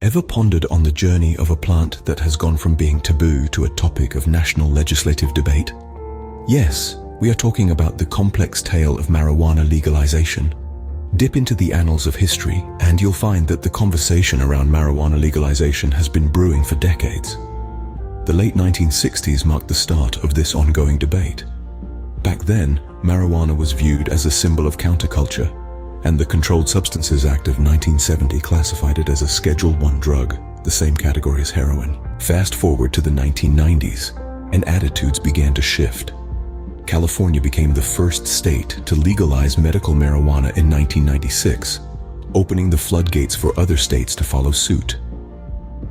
Ever pondered on the journey of a plant that has gone from being taboo to a topic of national legislative debate? Yes, we are talking about the complex tale of marijuana legalization. Dip into the annals of history and you'll find that the conversation around marijuana legalization has been brewing for decades. The late 1960s marked the start of this ongoing debate. Back then, marijuana was viewed as a symbol of counterculture, and the Controlled Substances Act of 1970 classified it as a Schedule I drug, the same category as heroin. Fast forward to the 1990s, and attitudes began to shift. California became the first state to legalize medical marijuana in 1996, opening the floodgates for other states to follow suit.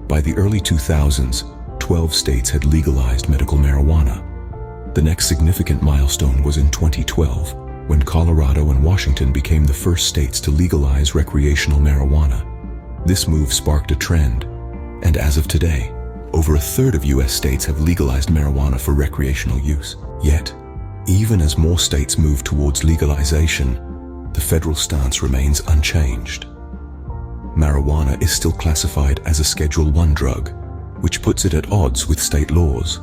By the early 2000s, 12 states had legalized medical marijuana. The next significant milestone was in 2012, when Colorado and Washington became the first states to legalize recreational marijuana. This move sparked a trend, and as of today, over a third of US states have legalized marijuana for recreational use. Yet, even as more states move towards legalization, the federal stance remains unchanged. Marijuana is still classified as a Schedule I drug, which puts it at odds with state laws.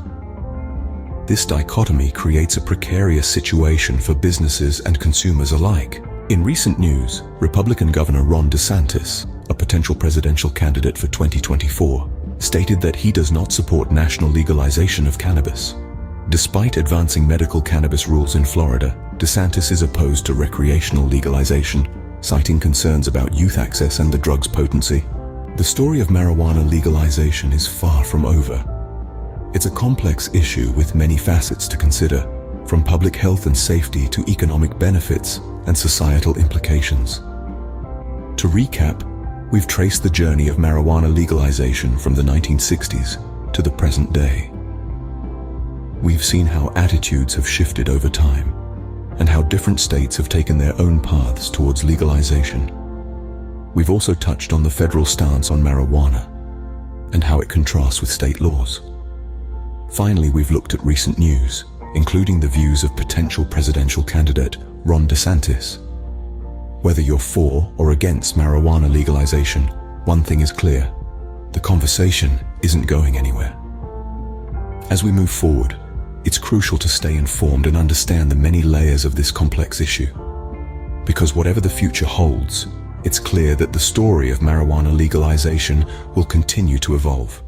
This dichotomy creates a precarious situation for businesses and consumers alike. In recent news, Republican Governor Ron DeSantis, a potential presidential candidate for 2024, stated that he does not support national legalization of cannabis. Despite advancing medical cannabis rules in Florida, DeSantis is opposed to recreational legalization, citing concerns about youth access and the drug's potency. The story of marijuana legalization is far from over. It's a complex issue with many facets to consider, from public health and safety to economic benefits and societal implications. To recap, we've traced the journey of marijuana legalization from the 1960s to the present day. We've seen how attitudes have shifted over time, and how different states have taken their own paths towards legalization. We've also touched on the federal stance on marijuana, and how it contrasts with state laws. Finally, we've looked at recent news, including the views of potential presidential candidate Ron DeSantis. Whether you're for or against marijuana legalization, one thing is clear: the conversation isn't going anywhere. As we move forward, it's crucial to stay informed and understand the many layers of this complex issue. Because whatever the future holds, it's clear that the story of marijuana legalization will continue to evolve.